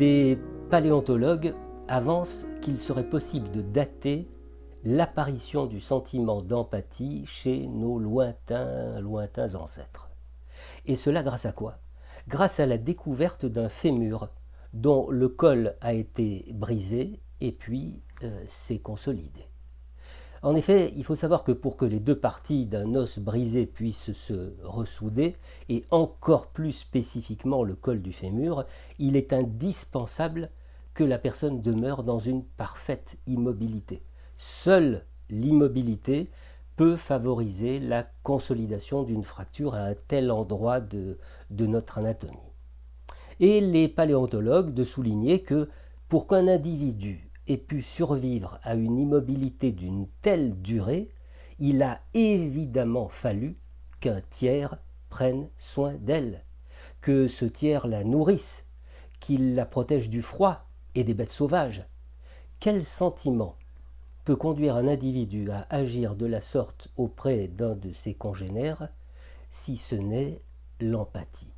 Des paléontologues avancent qu'il serait possible de dater l'apparition du sentiment d'empathie chez nos lointains ancêtres. Et cela grâce à quoi? Grâce à la découverte d'un fémur dont le col a été brisé et puis s'est consolidé. En effet, il faut savoir que pour que les deux parties d'un os brisé puissent se ressouder, et encore plus spécifiquement le col du fémur, il est indispensable que la personne demeure dans une parfaite immobilité. Seule l'immobilité peut favoriser la consolidation d'une fracture à un tel endroit de notre anatomie. Et les paléontologues de souligner que pour qu'un individu ait pu survivre à une immobilité d'une telle durée, il a évidemment fallu qu'un tiers prenne soin d'elle, que ce tiers la nourrisse, qu'il la protège du froid et des bêtes sauvages. Quel sentiment peut conduire un individu à agir de la sorte auprès d'un de ses congénères, si ce n'est l'empathie?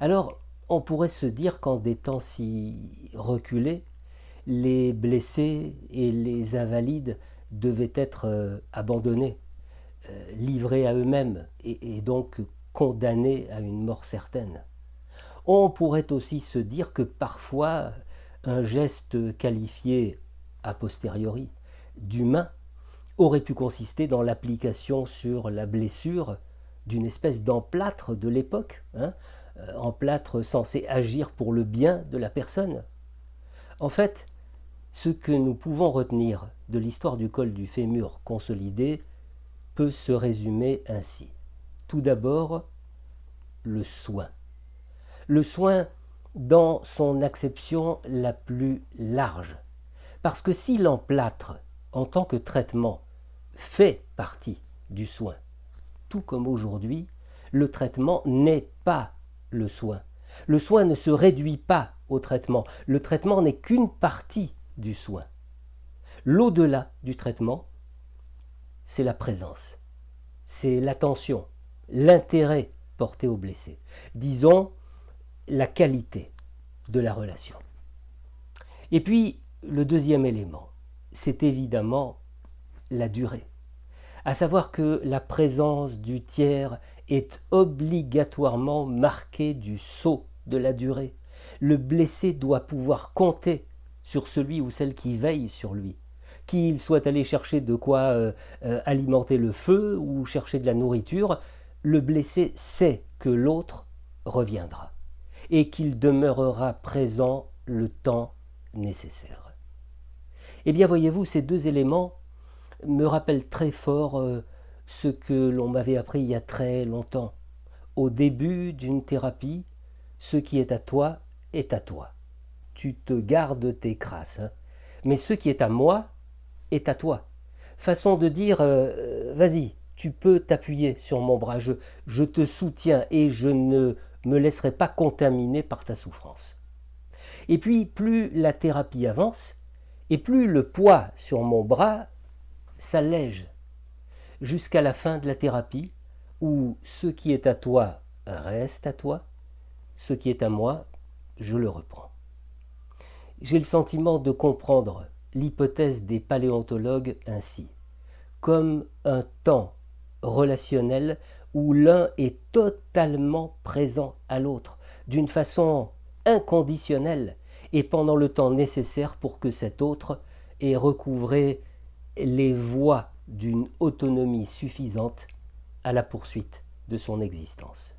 Alors, on pourrait se dire qu'en des temps si reculés, les blessés et les invalides devaient être abandonnés, livrés à eux-mêmes et donc condamnés à une mort certaine. On pourrait aussi se dire que parfois un geste qualifié a posteriori d'humain aurait pu consister dans l'application sur la blessure d'une espèce d'emplâtre de l'époque, emplâtre censé agir pour le bien de la personne. En fait, ce que nous pouvons retenir de l'histoire du col du fémur consolidé peut se résumer ainsi. Tout d'abord, le soin. Le soin dans son acception la plus large. Parce que si l'emplâtre, en tant que traitement, fait partie du soin, tout comme aujourd'hui, le traitement n'est pas le soin. Le soin ne se réduit pas au traitement. Le traitement n'est qu'une partie du soin. L'au-delà du traitement, c'est la présence, c'est l'attention, l'intérêt porté au blessé. Disons, la qualité de la relation. Et puis, le deuxième élément, c'est évidemment la durée. À savoir que la présence du tiers est obligatoirement marquée du sceau de la durée. Le blessé doit pouvoir compter sur celui ou celle qui veille sur lui, qu'il soit allé chercher de quoi alimenter le feu ou chercher de la nourriture, le blessé sait que l'autre reviendra et qu'il demeurera présent le temps nécessaire. Eh bien, voyez-vous, ces deux éléments me rappellent très fort ce que l'on m'avait appris il y a très longtemps. Au début d'une thérapie, ce qui est à toi est à toi. Tu te gardes tes crasses, mais ce qui est à moi est à toi. Façon de dire, vas-y, tu peux t'appuyer sur mon bras, je te soutiens et je ne me laisserai pas contaminer par ta souffrance. Et puis, plus la thérapie avance, et plus le poids sur mon bras s'allège, jusqu'à la fin de la thérapie, où ce qui est à toi reste à toi, ce qui est à moi, je le reprends. J'ai le sentiment de comprendre l'hypothèse des paléontologues ainsi, comme un temps relationnel où l'un est totalement présent à l'autre, d'une façon inconditionnelle et pendant le temps nécessaire pour que cet autre ait recouvré les voies d'une autonomie suffisante à la poursuite de son existence.